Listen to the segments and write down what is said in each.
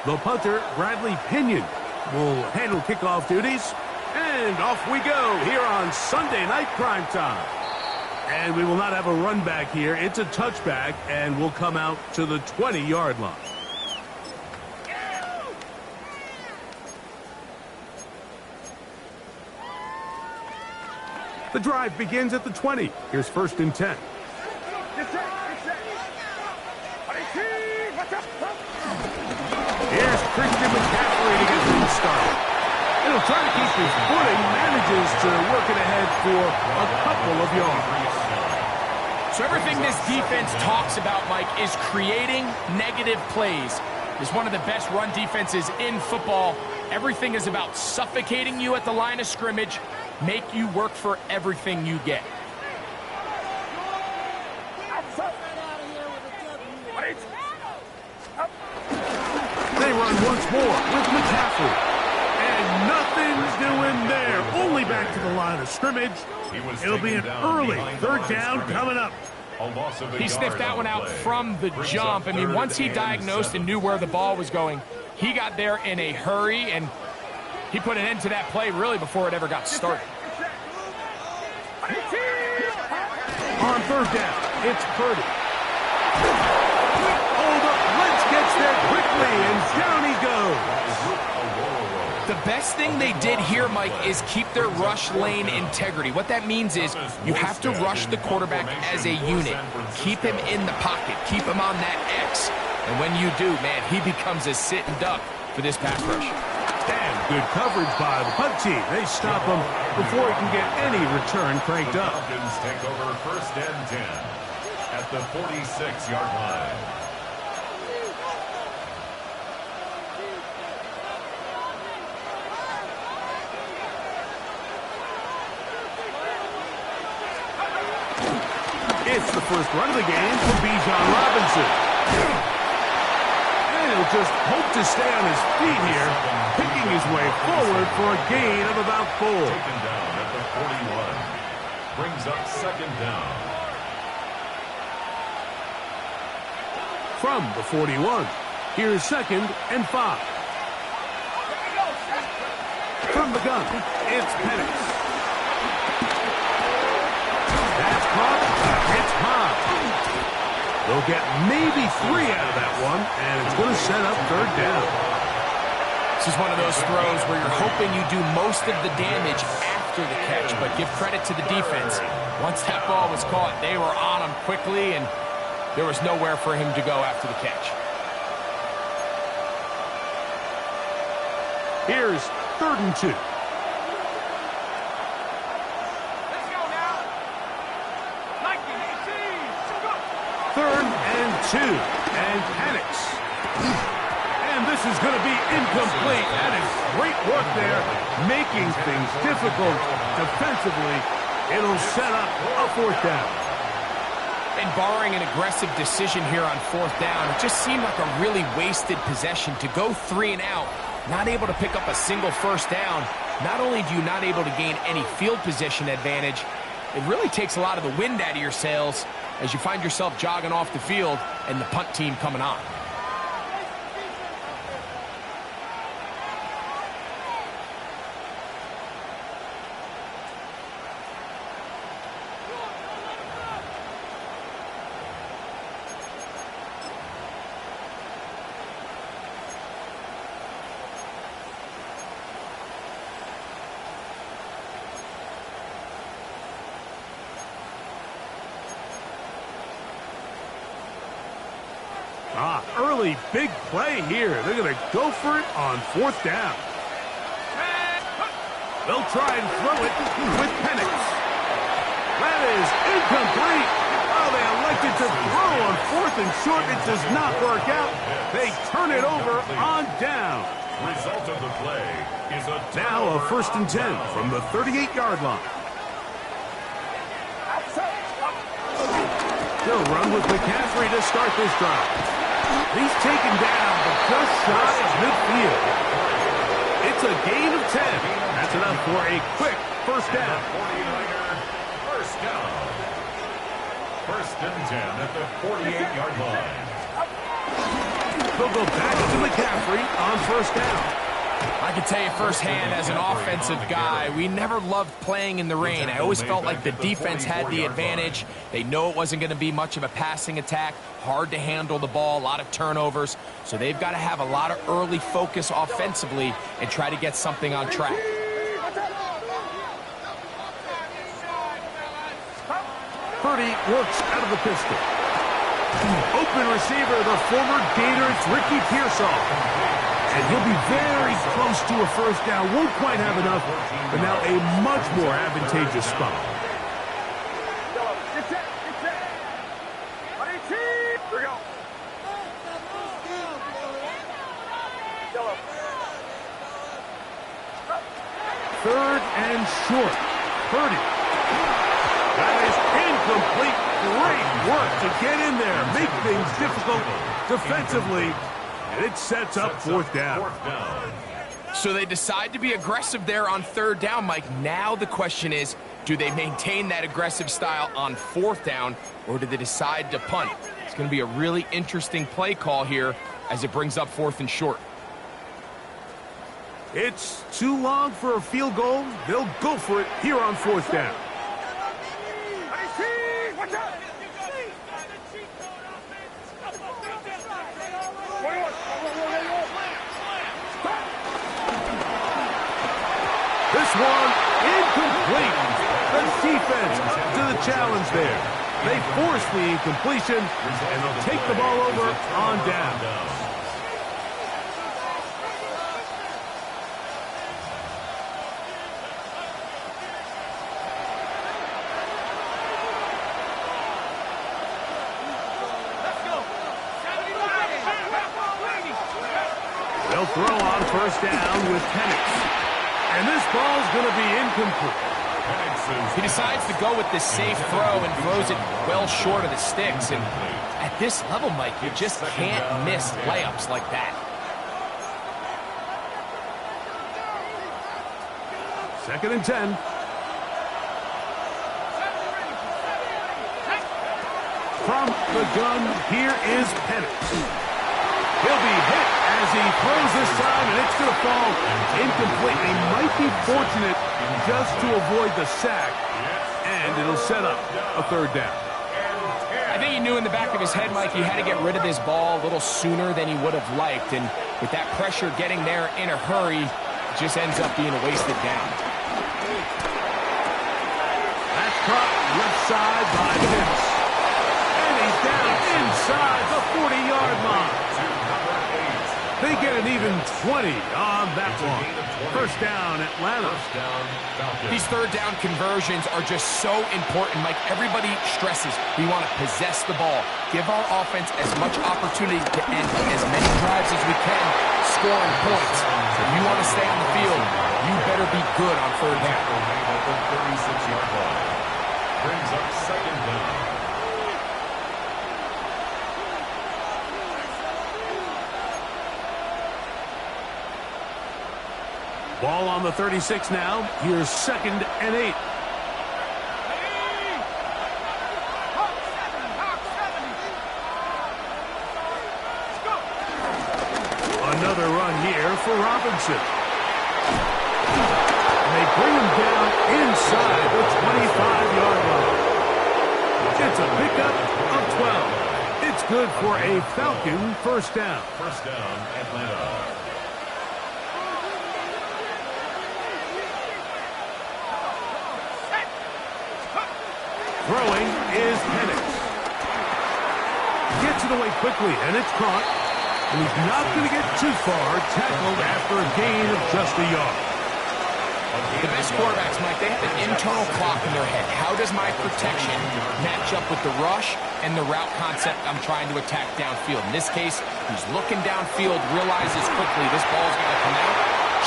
The punter, Bradley Pinion, will handle kickoff duties. And off we go here on Sunday Night Primetime. And we will not have a run back here. It's a touchback, and we'll come out to the 20-yard line. The drive begins at the 20. Here's 1st and 10. Here's Christian McCaffrey to get things started. And he'll try to keep his footing, manages to work it ahead for a couple of yards. So everything this defense talks about, Mike, is creating negative plays. It's one of the best run defenses in football. Everything is about suffocating you at the line of scrimmage, make you work for everything you get. They run once more with McCaffrey. And nothing's doing there. Only back to the line of scrimmage. It'll be an early 3rd down coming up. He sniffed that one out from the jump. I mean, once he diagnosed and knew where the ball was going, he got there in a hurry, and he put an end to that play really before it ever got started. On 3rd down, it's Purdy. Hold up, Wentz gets there quickly, and down he goes. The best thing they did here, Mike, is keep their rush lane integrity. What that means is you have to rush the quarterback as a unit. Keep him in the pocket. Keep him on that X. And when you do, man, he becomes a sitting duck for this pass rush. Damn good coverage by the punt team. They stop him before he can get any return cranked up. The Falcons take over 1st and 10 at the 46-yard line. It's the first run of the game for Bijan Robinson. And he'll just hope to stay on his feet here, picking his way forward for a gain of about 4. Taken down at the 41. Brings up 2nd down. From the 41, here's 2nd and 5. From the gun, it's Penix. That's caught. It's high. They'll get maybe 3 out of that one, and it's going to set up 3rd down. This is one of those throws where you're hoping you do most of the damage after the catch, but give credit to the defense. Once that ball was caught, they were on him quickly, and there was nowhere for him to go after the catch. Here's 3rd and 2. Third and 2, and Penix. And this is going to be incomplete. That is great work there, making things difficult defensively. It'll set up a 4th down. And barring an aggressive decision here on 4th down, it just seemed like a really wasted possession to go 3 and out, not able to pick up a single 1st down. Not only do you not able to gain any field position advantage, it really takes a lot of the wind out of your sails as you find yourself jogging off the field and the punt team coming on. Early big play here. They're going to go for it on 4th down. They'll try and throw it with Penix. That is incomplete. Oh, they elected to throw on 4th and short. It does not work out. They turn it over on down. Result of the play is a now a 1st and 10 from the 38-yard line. They'll run with McCaffrey to start this drive. He's taken down, but just shy of midfield. It's a gain of 10. That's enough for a quick 1st down. 49er, 1st down. 1st and 10 at the 48-yard line. They'll go back to McCaffrey on first down. I can tell you firsthand, as an offensive guy, we never loved playing in the rain. I always felt like the defense had the advantage. They know it wasn't going to be much of a passing attack, hard to handle the ball, a lot of turnovers. So they've got to have a lot of early focus offensively and try to get something on track. Purdy works out of the pistol. Open receiver, the former Gator, it's Ricky Pearsall. And he'll be very close to a first down. Won't quite have enough, but now a much more advantageous spot. Third and short. Purdy. That is incomplete. Great work to get in there. Make things difficult defensively. And it sets up fourth down. So they decide to be aggressive there on third down, Mike. Now the question is, do they maintain that aggressive style on fourth down, or do they decide to punt? It's going to be a really interesting play call here as it brings up fourth and short. It's too long for a field goal. They'll go for it here on fourth down. This one incomplete. The defense to the challenge there. They force the incompletion and they'll take the ball over on down. They'll throw on first down with Penix. And this ball's going to be incomplete. He decides to go with this safe throw and throws it well short of the sticks. And at this level, Mike, you just can't miss layups like that. Second and 10. From the gun, here is Penix. He'll be hit as he throws this time, and it's going to fall incomplete. He might be fortunate just to avoid the sack, and it'll set up a third down. I think he knew in the back of his head, Mike, he had to get rid of this ball a little sooner than he would have liked, and with that pressure getting there in a hurry, it just ends up being a wasted down. That's caught left side by Penix. And he's down inside the 40-yard line. They get an even 20 on that one. First down, Atlanta. These third down conversions are just so important, Mike. Everybody stresses we want to possess the ball. Give our offense as much opportunity to end as many drives as we can, scoring points. If you want to stay on the field, you better be good on third down. 36-yard line. Brings up second down. Ball on the 36 now. Here's second and 8. Another run here for Robinson. And they bring him down inside the 25-yard line. It's a pickup of 12. It's good for a Falcon first down. First down, Atlanta. Throwing is Penix. Gets it away quickly, and it's caught. And he's not going to get too far, tackled after a gain of just a yard. The best quarterbacks, Mike, they have an internal clock in their head. How does my protection match up with the rush and the route concept I'm trying to attack downfield? In this case, he's looking downfield, realizes quickly this ball's got to come out,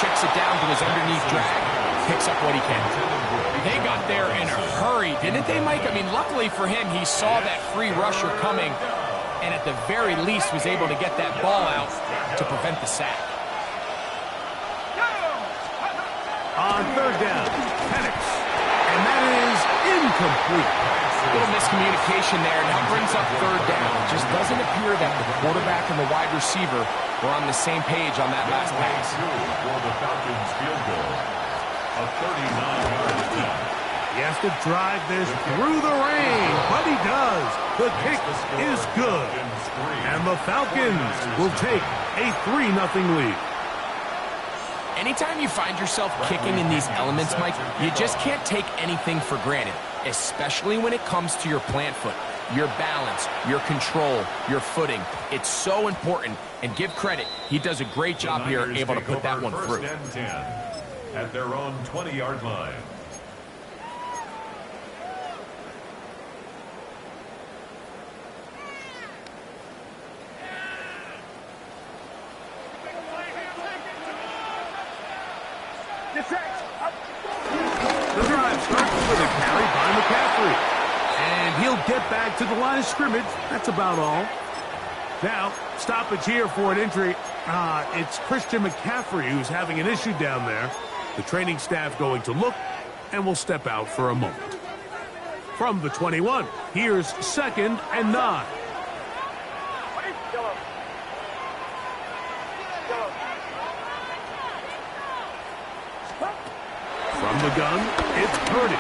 checks it down to his underneath drag, picks up what he can. They got there in a hurry, didn't they, Mike? I mean, luckily for him, he saw that free rusher coming, and at the very least was able to get that ball out to prevent the sack. On third down, Penix. And that is incomplete. A little miscommunication there. Now brings up third down. It just doesn't appear that the quarterback and the wide receiver were on the same page on that last pass. For the Falcons field goal. A 39-yard attempt. He has to drive this through the rain, but he does. The kick is good. And the Falcons will take a 3-0 lead. Anytime you find yourself kicking in these elements, Mike, you just can't take anything for granted, especially when it comes to your plant foot, your balance, your control, your footing. It's so important, and give credit, he does a great job here able to put that one through. First and 10 at their own 20-yard line. The drive starts with a carry by McCaffrey. And he'll get back to the line of scrimmage. That's about all. Now, stoppage here for an injury. It's Christian McCaffrey who's having an issue down there. The training staff going to look and will step out for a moment. From the 21, here's 2nd and 9. From the gun, it's Purdy.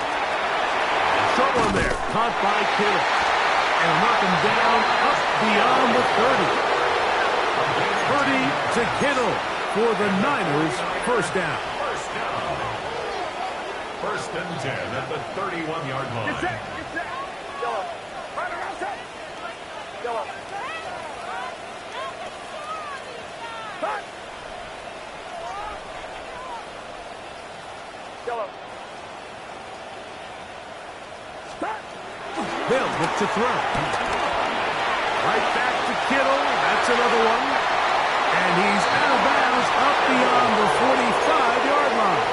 Short one there, caught by Kittle. And knock him down up beyond the 30. Purdy to Kittle for the Niners, first down. First and 10 at the 31-yard line. They'll look to throw. Right back to Kittle. That's another one. And he's out of bounds up beyond the 45-yard line.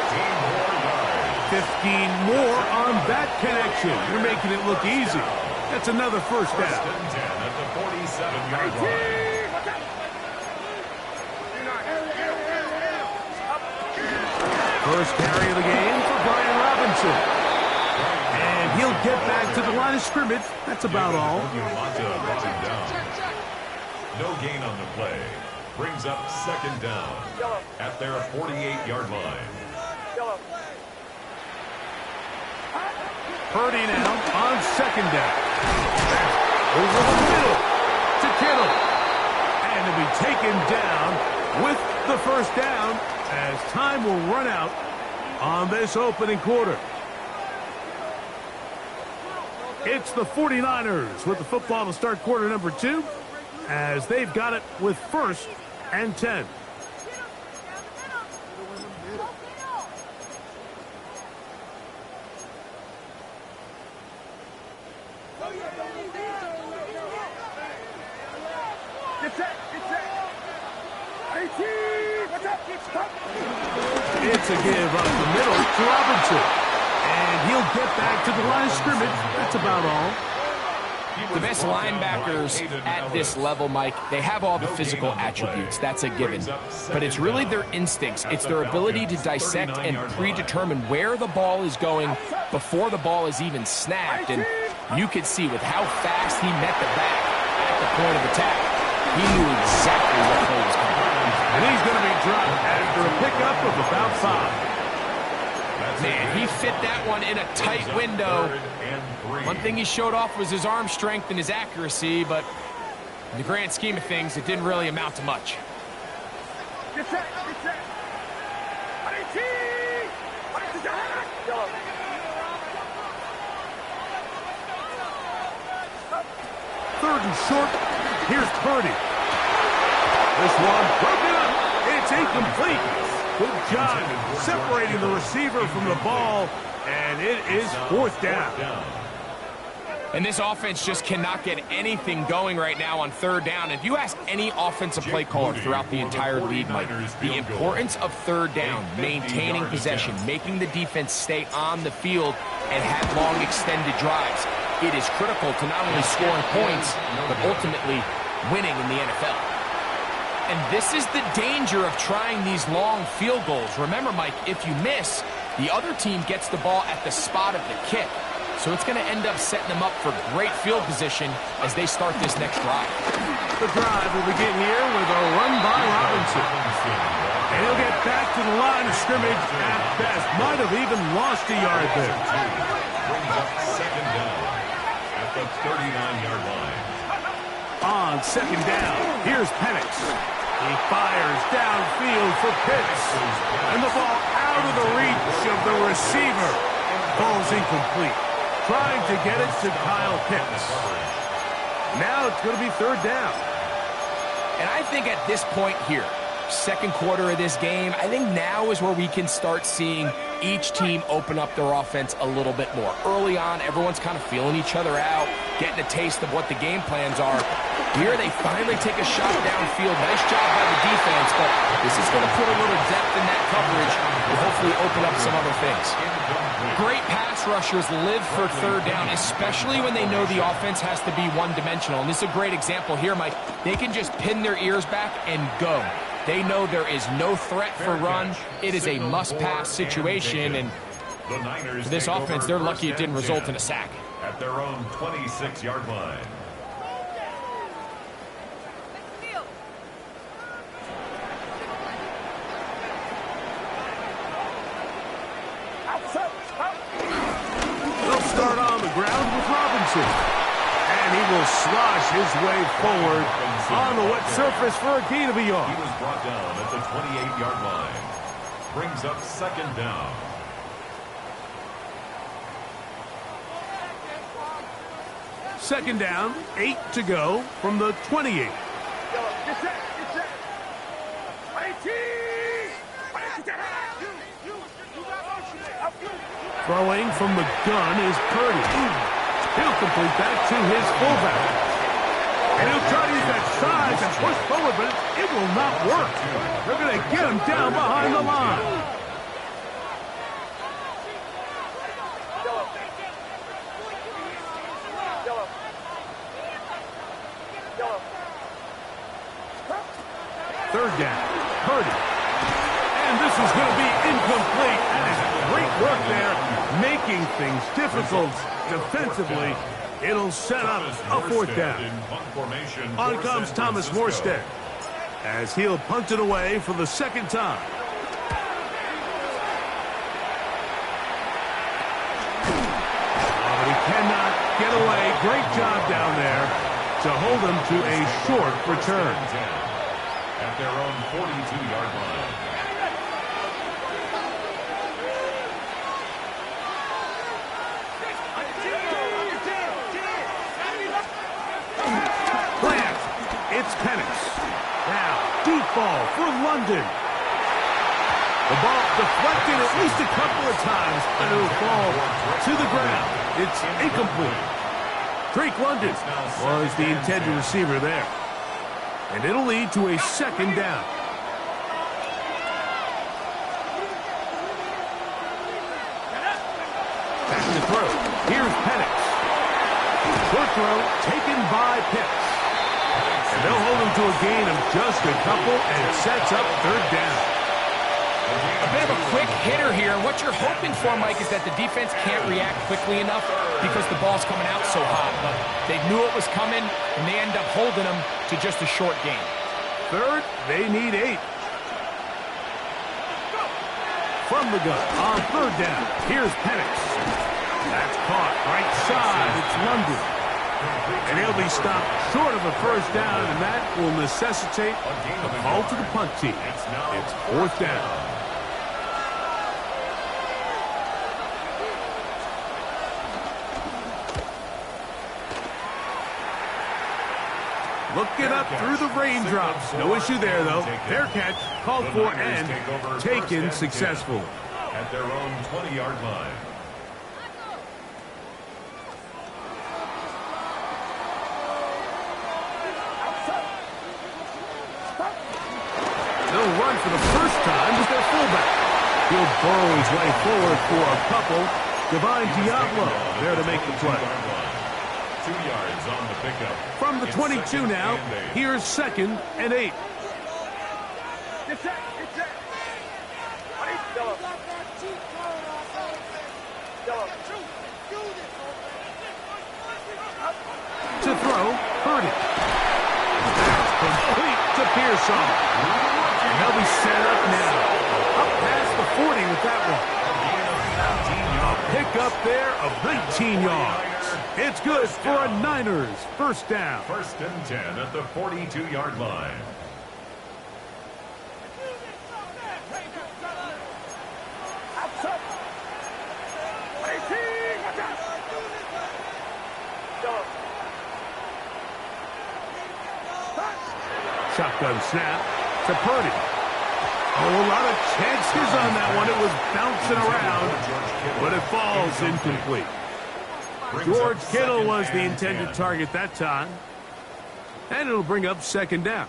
15 more on that connection. You're making it look easy. That's another first down. First and 10 at the 47-yard line. First carry of the game for Brian Robinson. And he'll get back to the line of scrimmage. That's about all. No gain on the play. Brings up second down at their 48-yard line. Purdy now on second down. Over the middle to Kittle. And to be taken down with the first down as time will run out on this opening quarter. It's the 49ers with the football to start quarter number 2 as they've got it with 1st and 10. It's a give up the middle to Robinson. And he'll get back to the line of scrimmage. That's about all. The best linebackers at this level, Mike, they have all the physical attributes. That's a given. But it's really their instincts. It's their ability to dissect and predetermine where the ball is going before the ball is even snapped. And you could see with how fast he met the back at the point of attack, he knew exactly what play was coming. And he's going to be dropped after a pickup of about 5. Man, he fit that one in a tight window. One thing he showed off was his arm strength and his accuracy, but in the grand scheme of things, it didn't really amount to much. Third and short. Here's Purdy. This one broken up. It's incomplete. Good job separating the receiver from the ball, and it is 4th down. And this offense just cannot get anything going right now on 3rd down. If you ask any offensive play caller throughout the entire league, Mike, the importance of 3rd down, maintaining possession, making the defense stay on the field and have long extended drives, it is critical to not only scoring points, but ultimately winning in the NFL. And this is the danger of trying these long field goals. Remember, Mike, if you miss, the other team gets the ball at the spot of the kick. So it's going to end up setting them up for great field position as they start this next drive. The drive will begin here with a run by Robinson. And he'll get back to the line of scrimmage at best. Might have even lost a yard there. Brings up second down at the 39-yard line. On second down, here's Penix. He fires downfield for Pitts. And the ball out of the reach of the receiver. Ball's incomplete. Trying to get it to Kyle Pitts. Now it's going to be third down. And I think at this point here, second quarter of this game, I think now is where we can start seeing each team open up their offense a little bit more. Early on, everyone's kind of feeling each other out, getting a taste of what the game plans are. Here they finally take a shot downfield. Nice job by the defense, but this is going to put a little depth in that coverage and hopefully open up some other things. Great pass rushers live for third down, especially when they know the offense has to be one-dimensional. And this is a great example here, Mike. They can just pin their ears back and go. They know there is no threat for run. It is a must-pass situation, and for this offense, they're lucky it didn't result in a sack. At their own 26-yard line. They'll start on the ground with Robinson. And he will slosh his way forward on the wet surface for a gain of a yard. He was brought down at the 28-yard line. Brings up second down. Second down, 8 to go from the 28. Throwing from the gun is Purdy. He'll complete that to his fullback. And he'll try to use that size and push forward, but it will not work. They're going to get him down behind the line. Third down, Purdy. And this is going to be incomplete. That is great work there, making things difficult defensively. It'll set up a fourth down. On comes Thomas Morstead as he'll punt it away for the second time. But he cannot get away. Great job down there to hold him to a short return. At their own 42-yard line. Plant. It's Penix. Now, deep ball for London. The ball deflected at least a couple of times, and it'll fall to the ground. It's incomplete. Drake London was the intended receiver there. And it'll lead to a second down. Back to throw. Here's Penix. Short throw taken by Pitts. And they'll hold him to a gain of just a couple, and it sets up third down. A bit of a quick hitter here. What you're hoping for, Mike, is that the defense can't react quickly enough because the ball's coming out so hot. But they knew it was coming, and they end up holding them to just a short gain. Third, they need 8. From the gun, on third down, here's Penix. That's caught right side. It's London. And he'll be stopped short of a first down, and that will necessitate a call to the punt team. It's fourth down. Looking up through the raindrops. No issue there, though. Fair catch, called for and taken successfully. At their own 20-yard line. They'll run for the first time with their fullback. He'll burrow his way forward for a couple. Divine Diablo there to make the play. 2 yards on the pickup. From the 22 now, here's second and 8. To throw, Purdy. That's complete to Pearsall. And they'll be set up now. Up past the 40 with that one. A pickup there of 19 yards. It's good for a Niners first down. 1st and 10 at the 42-yard line. Shotgun snap to Purdy. Oh, a lot of chances on that one. It was bouncing around, but it falls incomplete. George Kittle was the intended target that time. And it'll bring up 2nd down.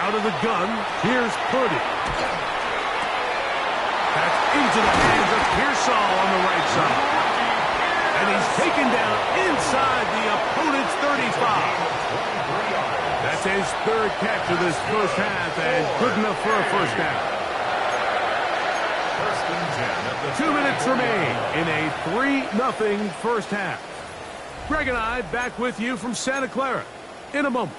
Out of the gun, here's Purdy. That's into the hands of Pearsall on the right side. And he's taken down inside the opponent's 35. That's his 3rd catch of this first half and good enough for a first down. 2 minutes remain in a 3-0 first half. Greg and I back with you from Santa Clara in a moment.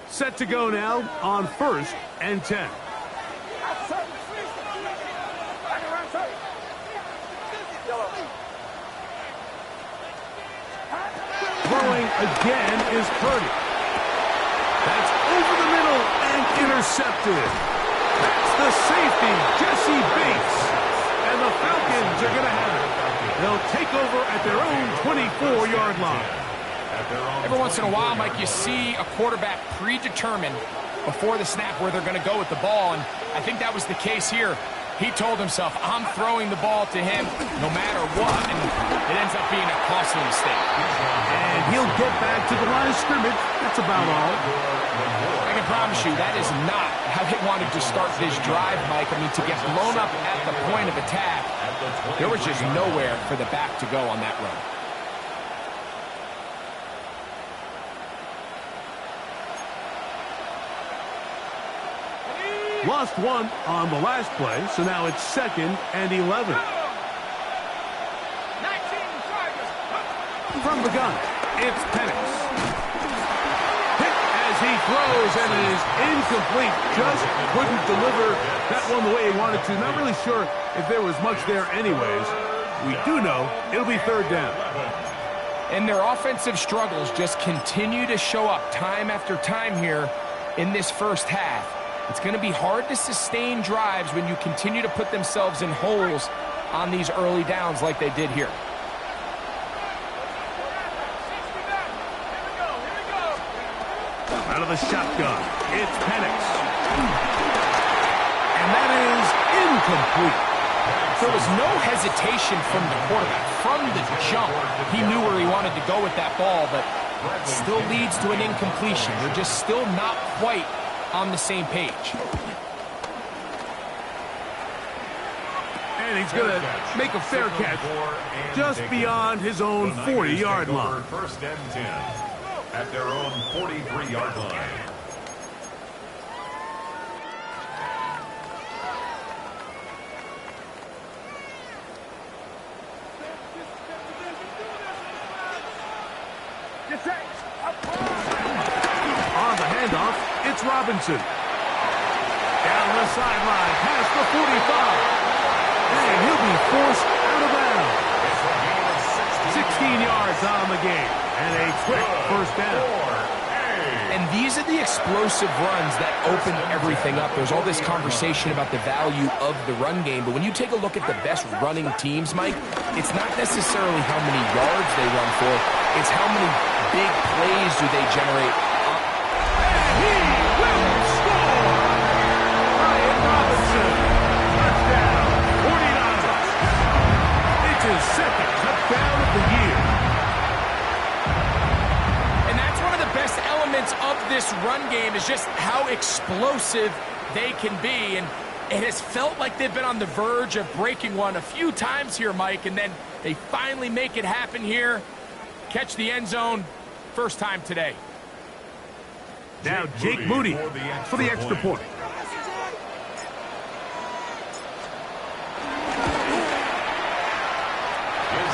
Set to go now on 1st and 10. Throwing again is Purdy. That's over the middle and intercepted. That's the safety, Jesse Bates. And the Falcons are going to have it. They'll take over at their own 24-yard line. Every once in a while, Mike, you see a quarterback predetermined before the snap where they're going to go with the ball, and I think that was the case here. He told himself, I'm throwing the ball to him no matter what, and it ends up being a costly mistake. And he'll get back to the line of scrimmage. That's about all. I can promise you that is not how they wanted to start this drive, Mike. I mean, to get blown up at the point of attack, there was just nowhere for the back to go on that run. Lost one on the last play, so now it's 2nd and 11. From the gun, it's Penix. Hit as he throws, and it is incomplete. Just couldn't deliver that one the way he wanted to. Not really sure if there was much there anyways. We do know it'll be 3rd down. And their offensive struggles just continue to show up time after time here in this first half. It's going to be hard to sustain drives when you continue to put themselves in holes on these early downs like they did here. Out of the shotgun, it's Penix. And that is incomplete. There was no hesitation from the quarterback. From the jump, he knew where he wanted to go with that ball, but it still leads to an incompletion. They're just still not quite on the same page. And he's going to make a fair catch just beyond his own 40-yard line. 1st and 10 at their own 43-yard line. On the handoff, it's Robinson. Down the sideline, past the 45. And he'll be forced out of bounds. 16 yards on the game. And a quick first down. And these are the explosive runs that open everything up. There's all this conversation about the value of the run game, but when you take a look at the best running teams, Mike, it's not necessarily how many yards they run for, it's how many big plays do they generate. And he will score! Ryan Robinson, touchdown, 49ers. It's his second touchdown of the year. And that's one of the best elements of this run game is just how explosive they can be. And it has felt like they've been on the verge of breaking one a few times here, Mike, and then they finally make it happen here. Catch the end zone, first time today. Now Jake Moody for the extra point.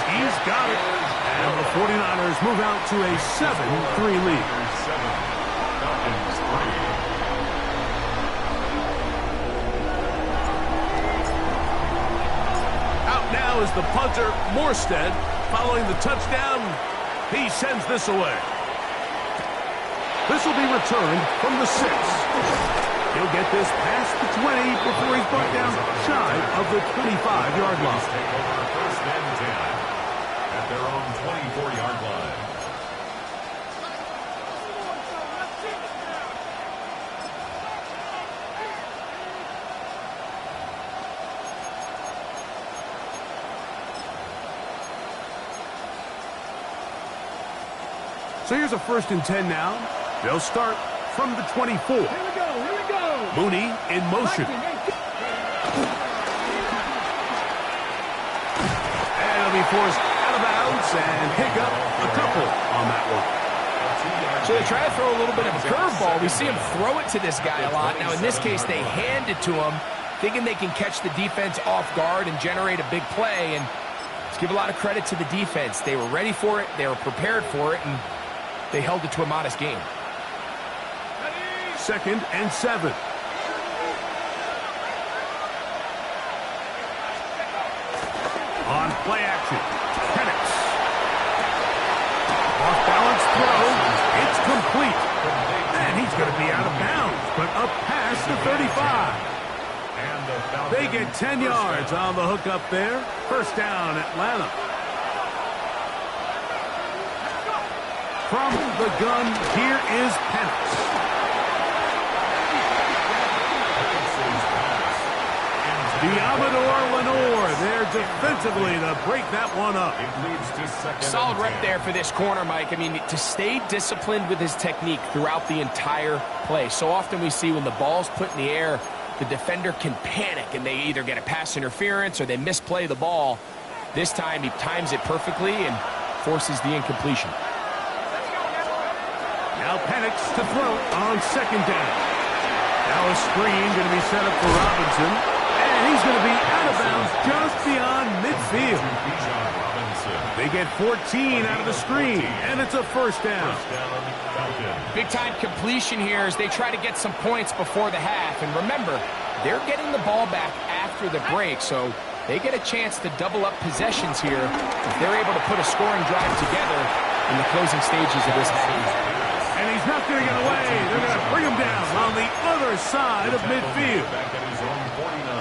He's got it. And the 49ers move out to a 7-3 lead. Out now is the punter, Morstead. Following the touchdown, he sends this away. This will be returned from the 6. He'll get this past the 20 before he's brought down shy of the 25-yard line. First and 10 at their own 24-yard line. So here's a 1st and 10 now. They'll start from the 24. Here we go. Mooney in motion. And he'll be forced out of bounds and pick up a couple on that one. So they try to throw a little bit of a curveball. We see him throw it to this guy a lot. Now, in this case, they hand it to him, thinking they can catch the defense off guard and generate a big play. And let's give a lot of credit to the defense. They were ready for it. They were prepared for it. And they held it to a modest game. 2nd and 7. On play action, Penix. Off balance throw. It's complete. And he's going to be out of bounds, but up past the 35. They get 10 yards on the hook up there. First down, Atlanta. From the gun, here is Penix. Diamador Lenore there defensively to break that one up. Solid rep there for this corner, Mike. I mean, to stay disciplined with his technique throughout the entire play. So often we see when the ball's put in the air, the defender can panic and they either get a pass interference or they misplay the ball. This time he times it perfectly and forces the incompletion. Now Penix to throw on 2nd down. Now a screen going to be set up for Robinson. And he's going to be out of bounds just beyond midfield. They get 14 out of the screen, and it's a first down. Big-time completion here as they try to get some points before the half. And remember, they're getting the ball back after the break, so they get a chance to double up possessions here if they're able to put a scoring drive together in the closing stages of this half. And he's not going to get away. They're going to bring him down on the other side of midfield.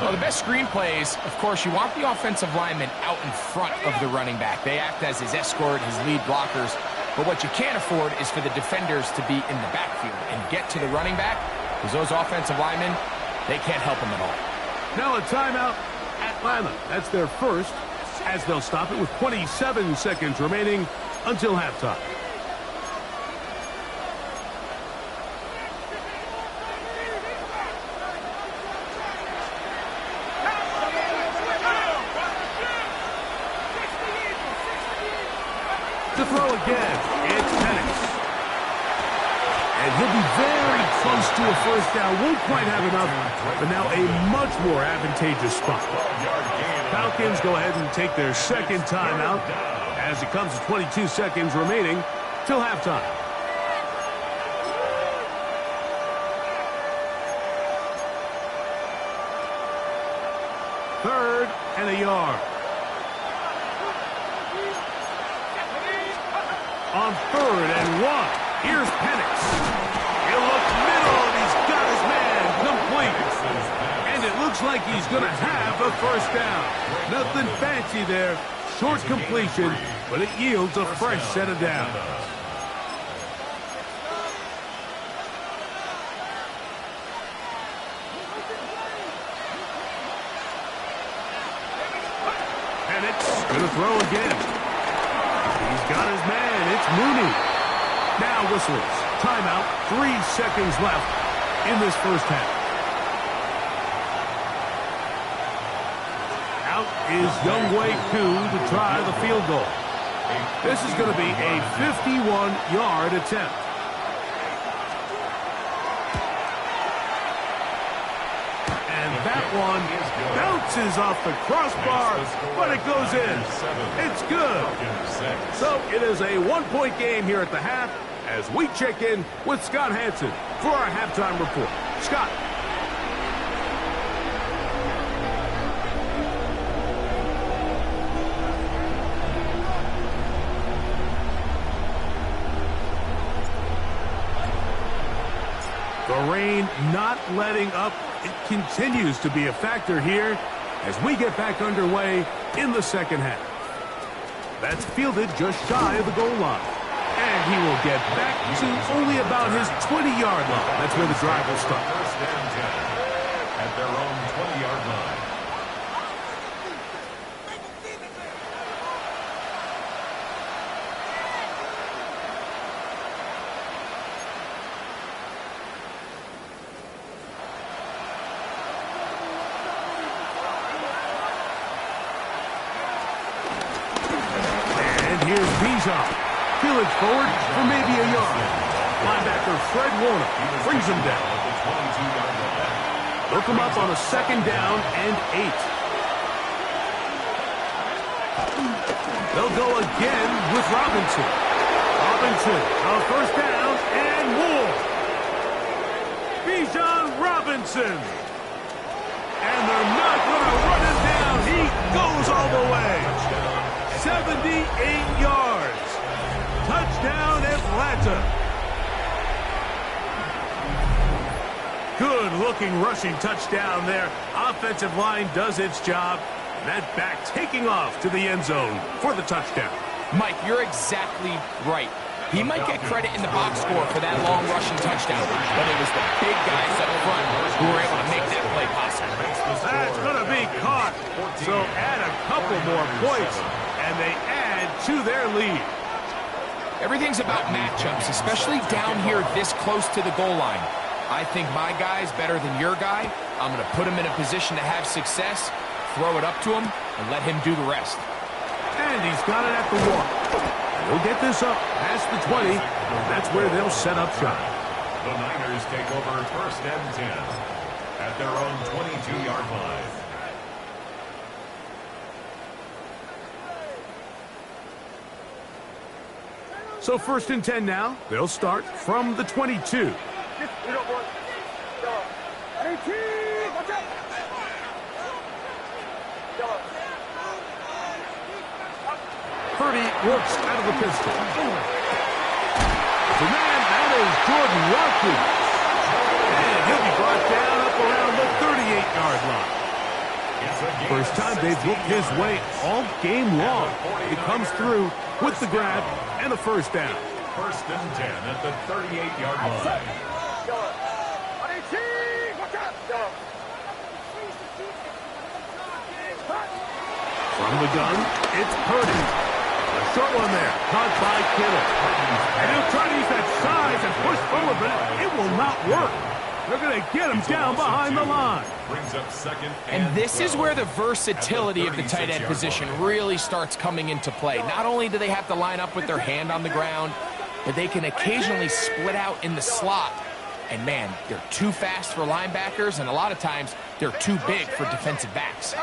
Well, the best screen plays, of course, you want the offensive lineman out in front of the running back. They act as his escort, his lead blockers. But what you can't afford is for the defenders to be in the backfield and get to the running back, because those offensive linemen, they can't help him at all. Now a timeout, Atlanta. That's their first, as they'll stop it with 27 seconds remaining until halftime. To throw again, it's Penix. And he'll be very close to a first down. Won't quite have enough, but now a much more advantageous spot. Falcons go ahead and take their second timeout as it comes to 22 seconds remaining till halftime. Third and a yard. On 3rd and 1, here's Penix. Looks like he's going to have a first down. Nothing fancy there. Short completion, but it yields a fresh set of downs. And it's going to throw again. He's got his man. It's Mooney. Now whistles. Timeout. 3 seconds left in this first half. Out is Younghoe Koo to try the field goal. This is going to be a 51-yard attempt. And that one bounces off the crossbar, but it goes in. It's good. So it is a 1-point game here at the half as we check in with Scott Hanson for our halftime report. Scott. The rain not letting up. It continues to be a factor here as we get back underway in the second half. That's fielded just shy of the goal line. And he will get back to only about his 20-yard line. That's where the drive will start. First and 10 at their own 20-yard line. And here's Bijan. Feeling forward for maybe a yard. Linebacker Fred Warner brings him down. They'll come up on a 2nd down and 8. They'll go again with Robinson. Robinson, a first down and more. Bijan Robinson. And they're not going to run him down. He goes all the way. 78 yards. Touchdown, Atlanta. Good-looking rushing touchdown there. Offensive line does its job. That back taking off to the end zone for the touchdown. Mike, you're exactly right. He might get credit in the box score for that long rushing touchdown, but it was the big guys up front who were able to make that play possible. That's going to be caught. So add a couple more points, and they add to their lead. Everything's about matchups, especially down here this close to the goal line. I think my guy's better than your guy. I'm going to put him in a position to have success, throw it up to him, and let him do the rest. And he's got it at the 1. He'll get this up past the 20. That's where they'll set up shop. The Niners take over first and 10 at their own 22-yard line. So 1st and 10 now. They'll start from the 22. Purdy works out of the pistol. The man, that is Jordan Watkins. And he'll be brought down up around the 38-yard line. First time they've looked his way all game long. He comes through with the grab and a first down. First and 10 at the 38-yard line. From the gun, it's Purdy. A short one there, caught by Kittle. And he'll try to use that size and push forward, but it will not work. They're going to get him down behind the line. Brings up second and this is where the versatility of the tight end position really starts coming into play. Not only do they have to line up with their hand on the ground, but they can occasionally split out in the slot. And, man, they're too fast for linebackers, and a lot of times they're too big for defensive backs.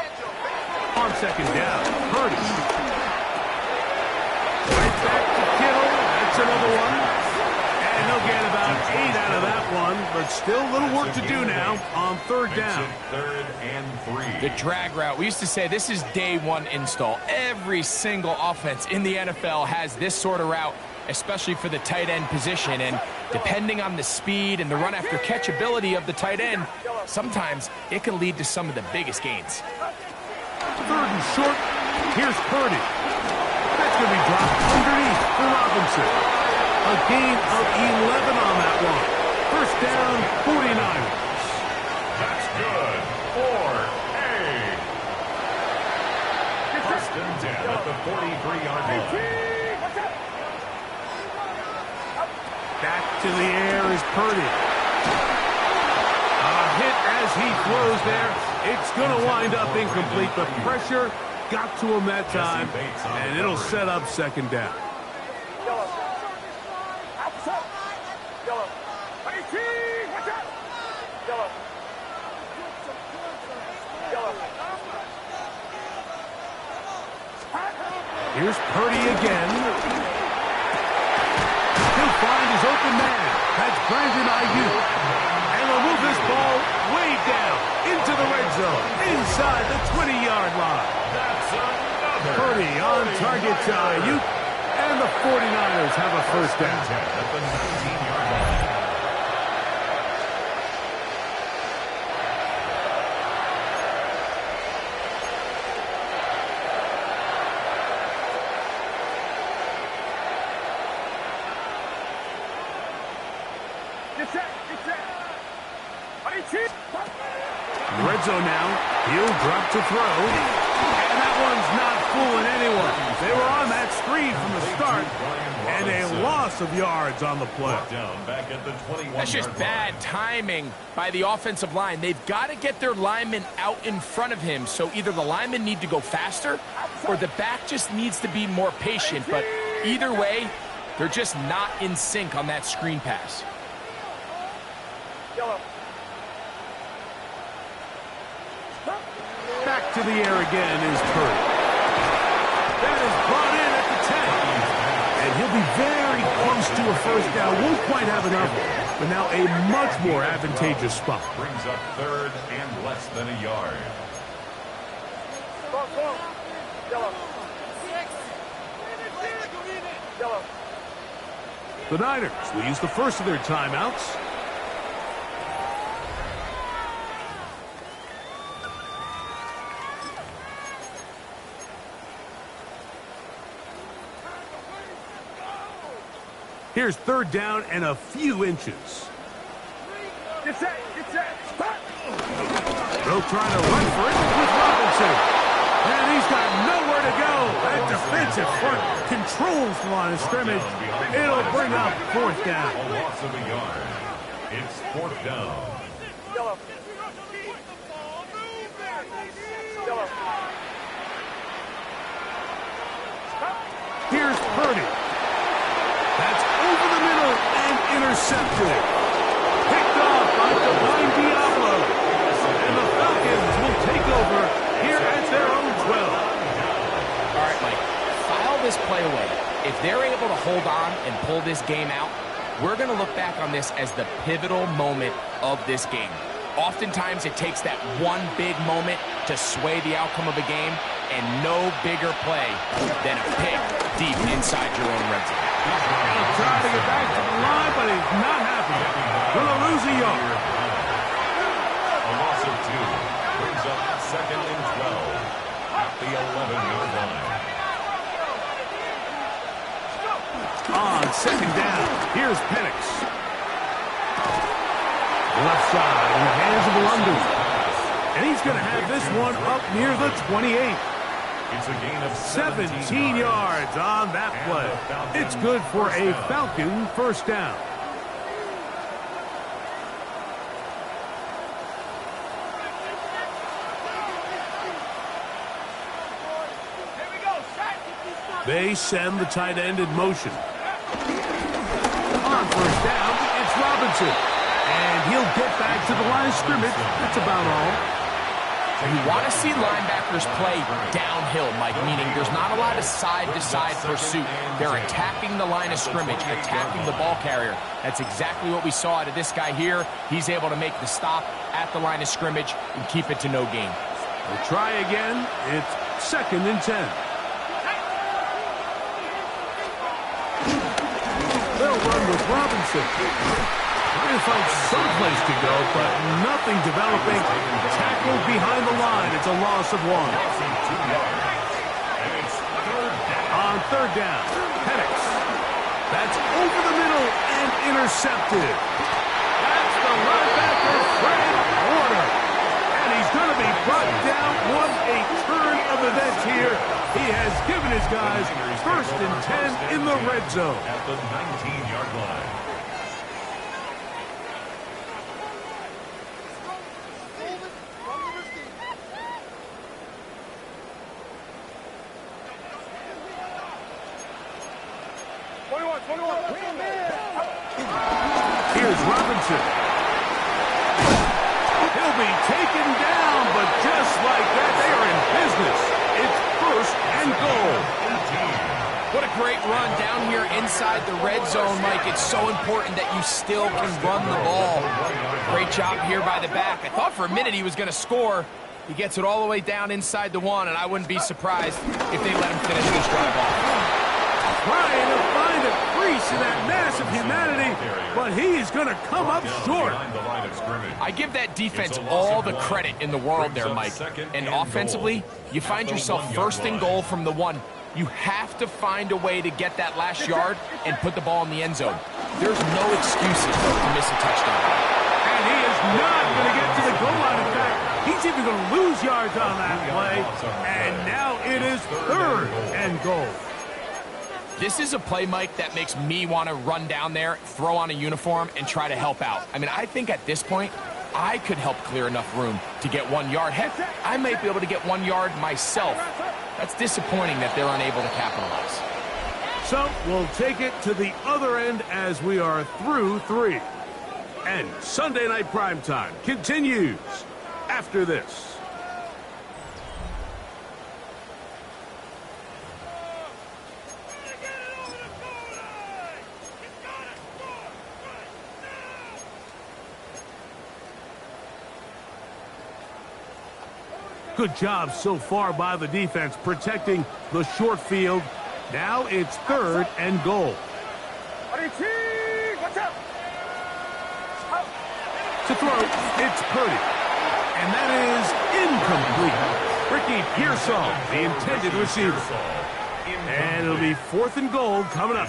On second down, Purdy. Right back to Kittle. That's another one. And he'll get about 8 out of that one, but still a little work to do now on 3rd down. 3rd and 3. The drag route. We used to say this is day one install. Every single offense in the NFL has this sort of route, especially for the tight end position. And depending on the speed and the run after catch ability of the tight end, sometimes it can lead to some of the biggest gains. Third and short. Here's Purdy. That's going to be dropped underneath for Robinson. A gain of 11 on that one. First down, 49ers. That's good for a first and 10 at the 43-yard line. Back to the air is Purdy. A hit as he throws there. It's going to wind up incomplete. The pressure got to him that time, and it'll set up second down. Here's Purdy again. He'll find his open man. That's Brandon Ayuk. And they'll move this ball way down into the red zone, inside the 20-yard line. That's another. Purdy on target to Ayuk, and the 49ers have a first down. 10 at the 19-yard line. Red zone now. He'll drop to throw. And that one's not fooling anyone. They were on that screen from the start. And a loss of yards on the play. Down back at the 21-yard That's just bad timing by the offensive line. They've got to get their linemen out in front of him. So either the linemen need to go faster or the back just needs to be more patient. But either way, they're just not in sync on that screen pass. Back to the air again is Purdy. That is brought in at the 10. And he'll be very close to a first down. Won't quite have enough, but now a much more advantageous spot. Brings up third and less than a yard. The Niners will use the first of their timeouts. Here's third down and a few inches. They'll try to run for it with Robinson. And he's got nowhere to go. That defensive front controls the line of scrimmage. It'll bring up fourth down. A loss of a yard. It's fourth down. Here's Purdy. That's over the middle and intercepted. Picked off by Divine Diablo. And the Falcons will take over here at their own 12. All right, Mike, file this play away. If they're able to hold on and pull this game out, we're going to look back on this as the pivotal moment of this game. Oftentimes, it takes that one big moment to sway the outcome of a game, and no bigger play than a pick deep inside your own red zone. He'll try to get back to the line, but he's not happy. Gonna lose a yard. A loss of 2 brings up second and 12 at the 11-yard line. On second down, here's Penix. Left side in the hands of London. And he's going to have this one up near the 28. It's a gain of 17 yards on that play. It's good for a Falcon first down. They send the tight end in motion. On first down, it's Robinson. And he'll get back to the line of scrimmage. That's about all. You want to see linebackers play downhill, Mike, meaning there's not a lot of side-to-side pursuit. They're attacking the line of scrimmage, attacking the ball carrier. That's exactly what we saw out of this guy here. He's able to make the stop at the line of scrimmage and keep it to no gain. We'll try again. It's second and 10. They'll run with Robinson. Trying to find some place to go, but nothing developing. Tackled behind the line. It's a loss of 1. On third down, Penix. That's over the middle and intercepted. That's the linebacker, Fred Warner. And he's going to be brought down. What a turn of events here. He has given his guys 1st and 10 in the red zone. At the 19-yard line. Here's Robinson. He'll be taken down, but just like that, they are in business. It's 1st and goal. What a great run down here inside the red zone, Mike. It's so important that you still can run the ball. Great job here by the back. I thought for a minute he was going to score. He gets it all the way down inside the 1, and I wouldn't be surprised if they let him finish this drive off. Trying to find a crease in that mass of humanity, but he is going to come up short. I give that defense all the credit in the world there, Mike. And offensively, you find yourself 1st and goal from the 1. You have to find a way to get that last yard and put the ball in the end zone. There's no excuses to miss a touchdown. And he is not going to get to the goal line. In fact, he's even going to lose yards on that play. And now it is 3rd and goal. This is a play, Mike, that makes me want to run down there, throw on a uniform, and try to help out. I mean, I think at this point, I could help clear enough room to get 1 yard. Heck, I might be able to get 1 yard myself. That's disappointing that they're unable to capitalize. So we'll take it to the other end as we are through 3. And Sunday Night Primetime continues after this. Good job so far by the defense protecting the short field. Now it's 3rd and goal. To throw, it's Purdy. And that is incomplete. Ricky Pearsall, the intended receiver. And it'll be 4th and goal coming up.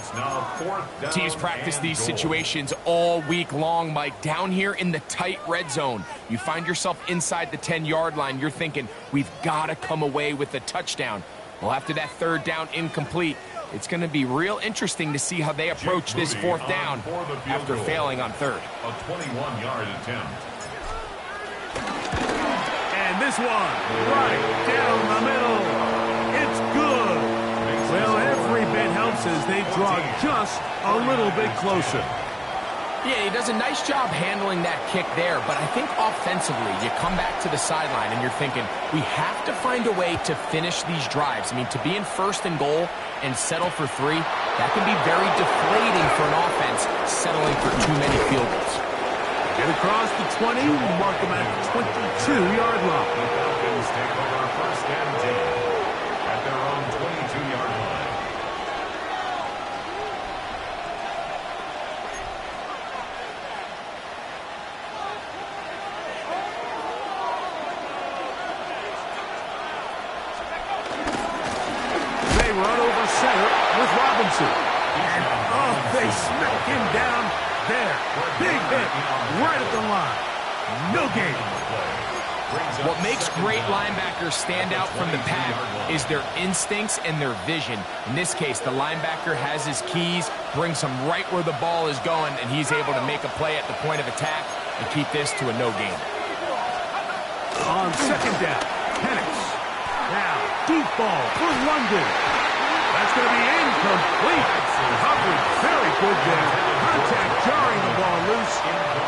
Teams practice these situations all week long, Mike. Down here in the tight red zone, you find yourself inside the 10-yard line. You're thinking, we've got to come away with a touchdown. Well, after that 3rd down incomplete, it's going to be real interesting to see how they approach this 4th down after failing on 3rd. A 21-yard attempt. And this one, right down the middle. It's good. Well, every bit helps as they draw just a little bit closer. Yeah, he does a nice job handling that kick there, but I think offensively, you come back to the sideline and you're thinking, we have to find a way to finish these drives. I mean, to be in 1st and goal and settle for 3, that can be very deflating for an offense settling for too many field goals. Get across the 20, mark them at the 22-yard line. The Falcons take over 1st and 10 at their own 22-yard line. They run over center with Robinson. And, oh, they smack him down there. Big hit right at the line. No gain. What makes great linebackers stand out from the pack is their instincts and their vision. In this case, the linebacker has his keys, brings him right where the ball is going, and he's able to make a play at the point of attack and keep this to a no gain. On 2nd down, Penix. Now, deep ball for London. That's going to be incomplete. Coverage very good there. Contact jarring the ball loose.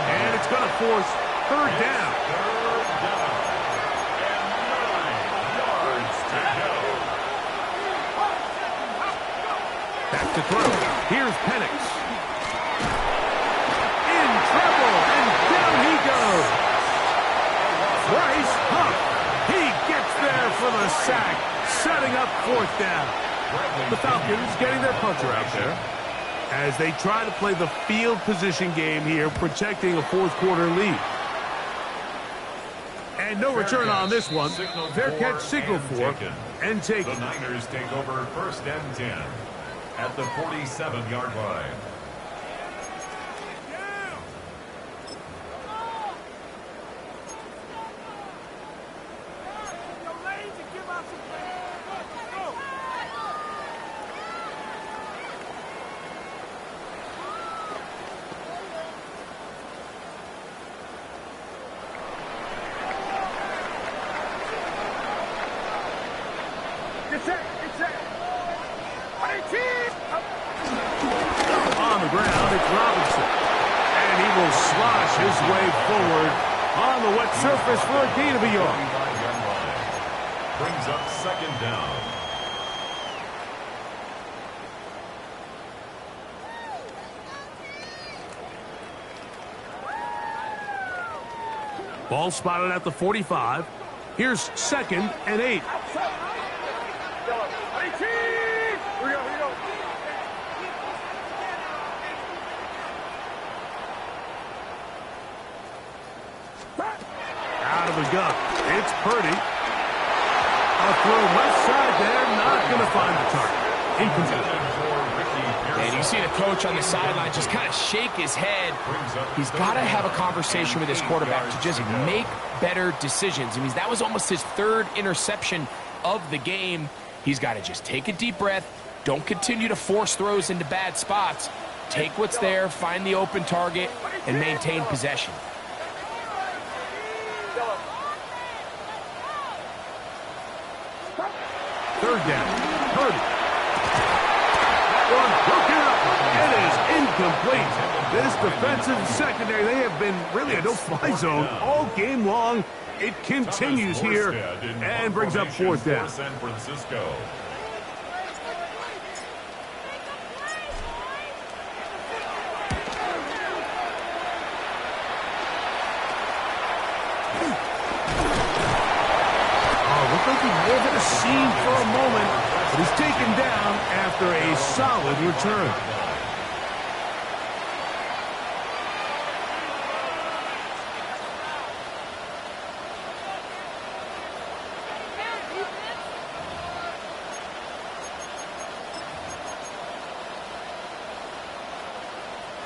And it's going to force 3rd down. Back to throw. Here's Penix. In trouble, and down he goes. Bryce Huff. He gets there for the sack, setting up 4th down. The Falcons getting their puncher out there. as they try to play the field position game here, protecting a fourth-quarter lead. And no return on this one. Fair catch signal for and take. The Niners take over 1st and 10 at the 47-yard line. On the ground, it's Robinson. And he will slosh his way forward on the wet surface for a gain of a yard. Brings up 2nd down. Ball spotted at the 45. Here's 2nd and 8. Out of the gun. It's Purdy. A throw left side there. Not going to find the target. Incomplete. And you see the coach on the sideline just kind of shake his head. He's got to have a conversation with his quarterback to just make better decisions. I mean, that was almost his 3rd interception of the game. He's got to just take a deep breath. Don't continue to force throws into bad spots. Take what's there, find the open target, and maintain possession. Third down. Purdy. That one broken up. It is incomplete. This defensive secondary, they have been really a no-fly zone all game long. It continues here and brings up 4th down. San Francisco. More than a scene for a moment, but he's taken down after a solid return.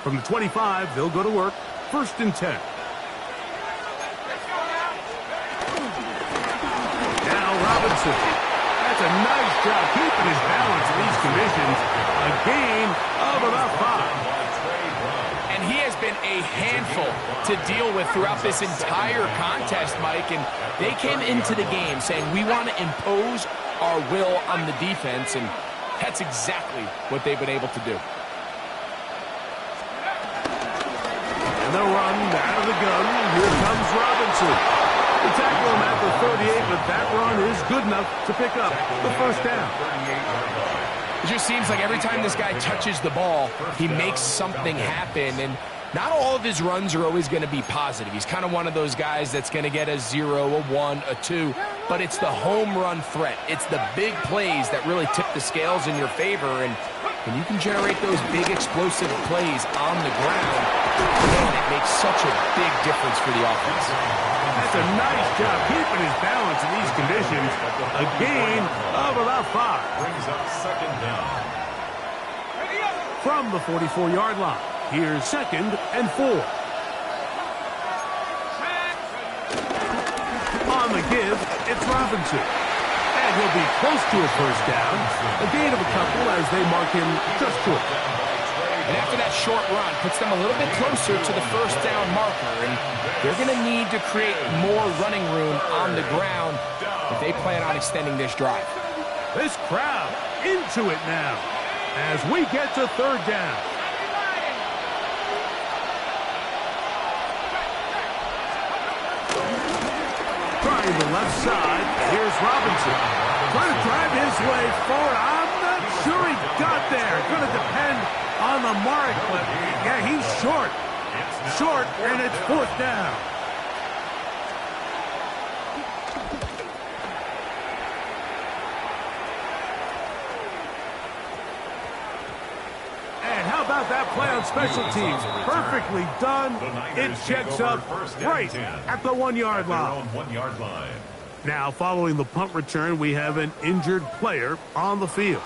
From the 25, they'll go to work. 1st and 10. Robinson. That's a nice job keeping his balance in these conditions. A gain of about 5. And he has been a handful to deal with throughout this entire contest, Mike. And they came into the game saying, we want to impose our will on the defense. And that's exactly what they've been able to do. And they'll run out of the gun. Here comes Robinson. They tackle him at the 38, but that run is good enough to pick up the 1st down. It just seems like every time this guy touches the ball, he makes something happen. And not all of his runs are always going to be positive. He's kind of one of those guys that's going to get a 0, a 1, a 2. But it's the home run threat. It's the big plays that really tip the scales in your favor. And when you can generate those big explosive plays on the ground, man, it makes such a big difference for the offense. That's a nice job keeping his balance in these conditions. A gain of about 5. Brings up 2nd down. From the 44-yard line, here's 2nd and 4. On the give, it's Robinson. And he'll be close to a 1st down. A gain of a couple as they mark him just short. And after that short run, puts them a little bit closer to the 1st down marker. And they're going to need to create more running room on the ground if they plan on extending this drive. This crowd into it now as we get to 3rd down. Trying the left side. Here's Robinson. Trying to drive his way forward. I'm not sure he got there. Going to depend on the mark, but yeah, he's short. Short, and it's 4th down. And how about that play on special teams? Perfectly done. It checks up right at the 1-yard line. 1-yard line. Now, following the punt return, we have an injured player on the field.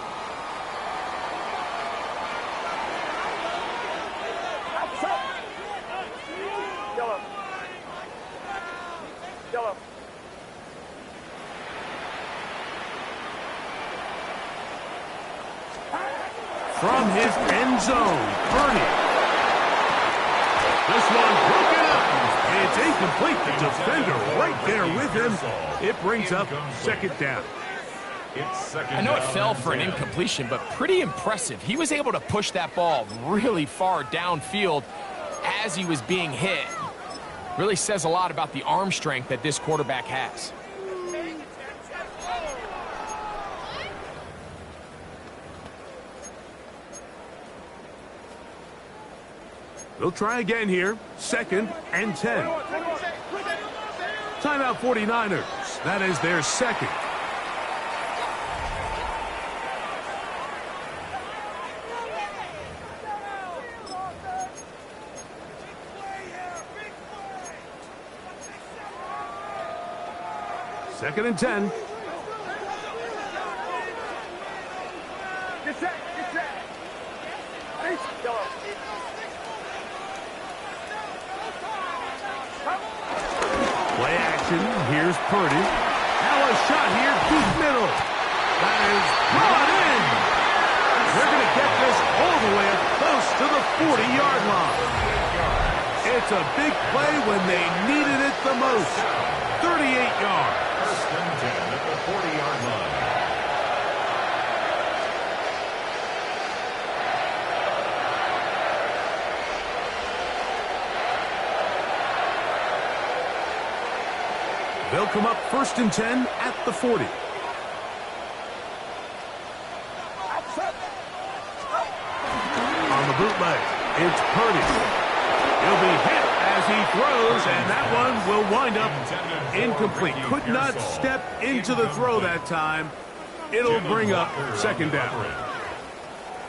From his end zone, Purdy. This one broken up. It's incomplete. The defender right there with him. It brings up second down. I know it fell for an incompletion, but pretty impressive. He was able to push that ball really far downfield as he was being hit. Really says a lot about the arm strength that this quarterback has. They'll try again here. 2nd and 10. Timeout 49ers. That is their second. Second and 10. Play action. Here's Purdy. Now a shot here, deep middle. That is brought in. They're going to get this all the way up close to the 40-yard line. It's a big play when they needed it the most. 38 yards. First and 10 at the 40-yard line. They'll come up 1st and 10 at the 40. On the bootleg, it's Purdy. He'll be hit as he throws, and that one will wind up incomplete. Could not step into the throw that time. It'll bring up second down.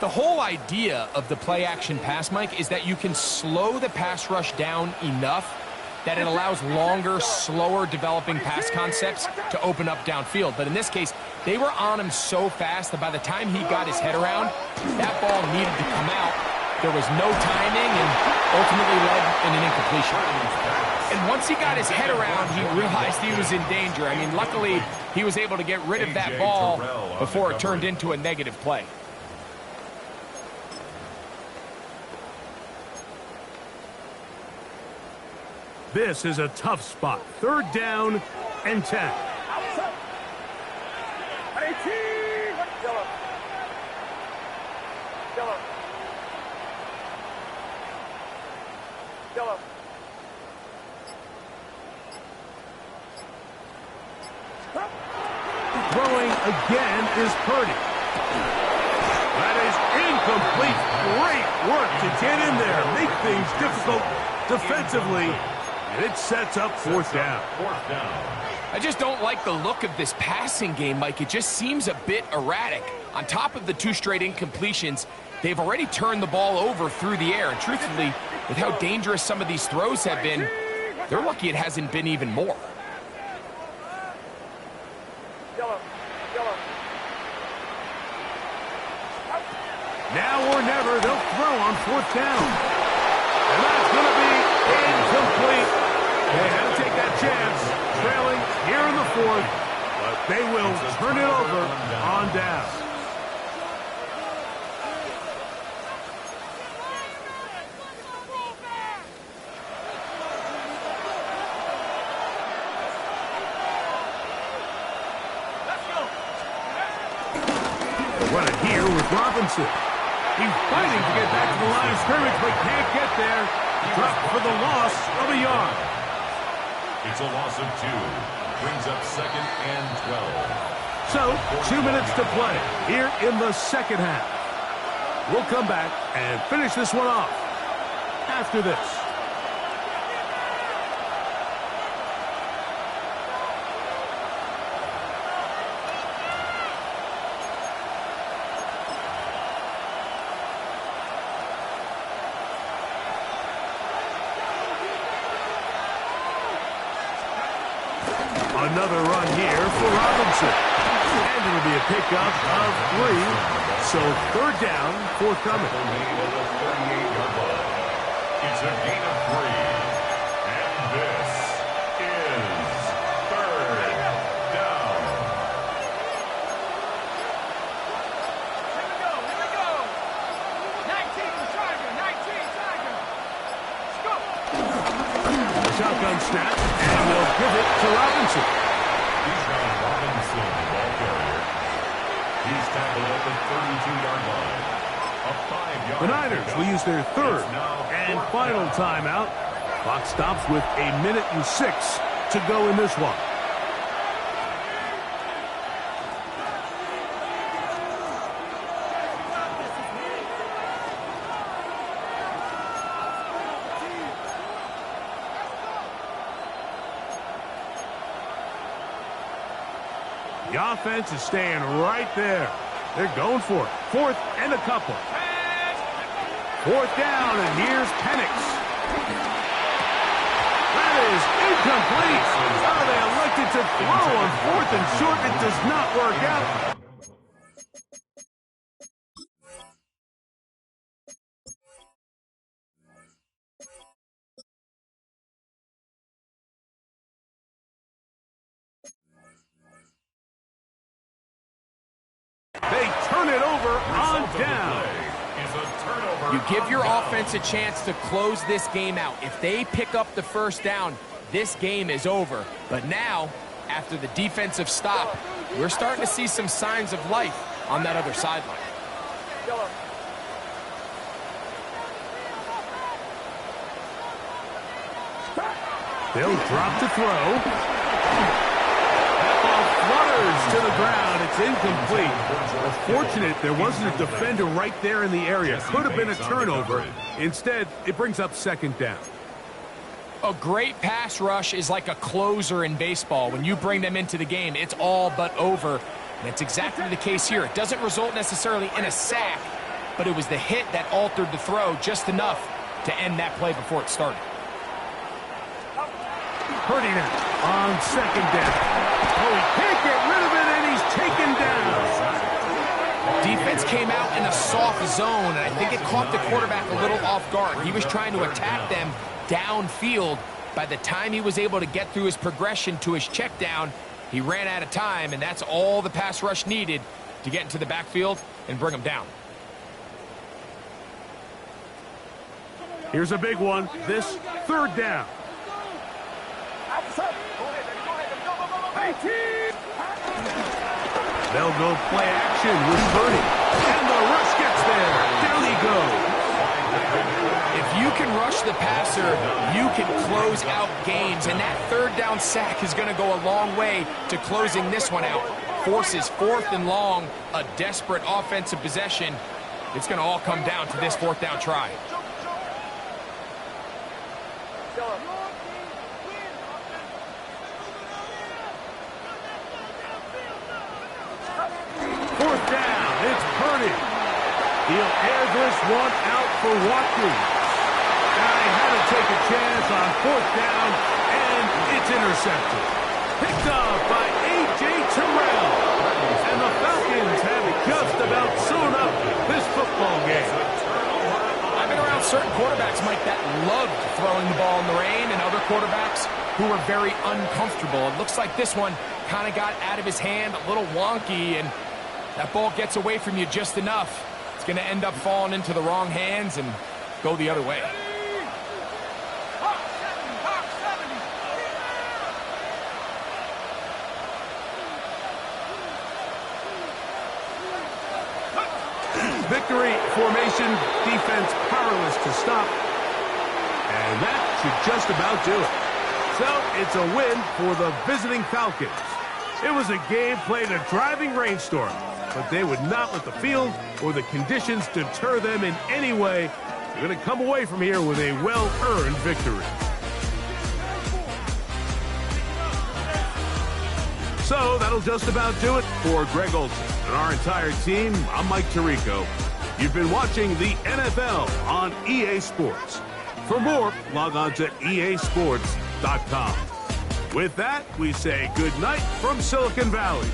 The whole idea of the play-action pass, Mike, is that you can slow the pass rush down enough that it allows longer, slower developing pass concepts to open up downfield. But in this case, they were on him so fast that by the time he got his head around, that ball needed to come out. There was no timing and ultimately led in an incompletion. And once he got his head around, he realized he was in danger. I mean, luckily, he was able to get rid of that ball before it turned into a negative play. This is a tough spot. 3rd down and 10. Throwing again is Purdy. That is incomplete. Great work to get in there, make things difficult defensively. And it sets up 4th down. I just don't like the look of this passing game, Mike. It just seems a bit erratic. On top of the 2 straight incompletions, they've already turned the ball over through the air. And truthfully, with how dangerous some of these throws have been, they're lucky it hasn't been even more. Now or never, they'll throw on 4th down. And that's going to be incomplete. They had to take that chance, trailing here in the 4th, but they will turn it over on down. Run it here with Robinson. He's fighting to get back to the line of scrimmage, but can't get there. Dropped for the loss of a yard. It's a loss of 2. Brings up 2nd and 12. So, 2 minutes to play here in the second half. We'll come back and finish this one off after this. Another run here for Robinson. And it'll be a pickup of 3. So third down, forthcoming. It's a gain of 3. And this is third down. Here we go. 19 Tiger, 19 Tiger. Let's go. The shotgun snap, and they'll give it to Robinson. He's got Robinson, the ball carrier. He's tackled at the 32-yard line. A 5-yard The Niners will use their third and final timeout. Clock stops with 1:06 to go in this one. The offense is staying right there. They're going for it. Fourth and a couple. Fourth down, and here's Penix. That is incomplete. Oh, they elected to throw on fourth and short. It does not work out. They turn it over on down. You give your offense a chance to close this game out. If they pick up the first down, this game is over. But now, after the defensive stop, we're starting to see some signs of life on that other sideline. They'll drop to throw. That ball flutters to the ground. It's incomplete. Fortunate there wasn't a defender right there in the area. Could have been a turnover. Instead, it brings up second down. A great pass rush is like a closer in baseball. When you bring them into the game, it's all but over. And it's exactly the case here. It doesn't result necessarily in a sack, but it was the hit that altered the throw just enough to end that play before it started. Hurting it on second down. Oh, he can't get rid of it, and he's taken down. Defense came out in a soft zone, and I think it caught the quarterback a little off guard. He was trying to attack them downfield. By the time he was able to get through his progression to his check down, he ran out of time, and that's all the pass rush needed to get into the backfield and bring him down. Here's a big one. This third down. They'll go play action with Purdy. And the rush gets there. Down he goes. If you can rush the passer, you can close out games. And that third down sack is going to go a long way to closing this one out. Forces fourth and long, a desperate offensive possession. It's going to all come down to this fourth down try. Fourth down, it's Purdy. He'll air this one out for Watkins. Now he had to take a chance on fourth down, and it's intercepted. Picked up by A.J. Terrell. And the Falcons have just about sewn up this football game. I've been around certain quarterbacks, Mike, that loved throwing the ball in the rain, and other quarterbacks who were very uncomfortable. It looks like this one kind of got out of his hand, a little wonky, and that ball gets away from you just enough. It's going to end up falling into the wrong hands and go the other way. Victory formation, defense powerless to stop. And that should just about do it. So it's a win for the visiting Falcons. It was a game played in a driving rainstorm, but they would not let the field or the conditions deter them in any way. They're going to come away from here with a well-earned victory. So that'll just about do it for Greg Olsen and our entire team. I'm Mike Tirico. You've been watching the NFL on EA Sports. For more, log on to easports.com. With that, we say good night from Silicon Valley.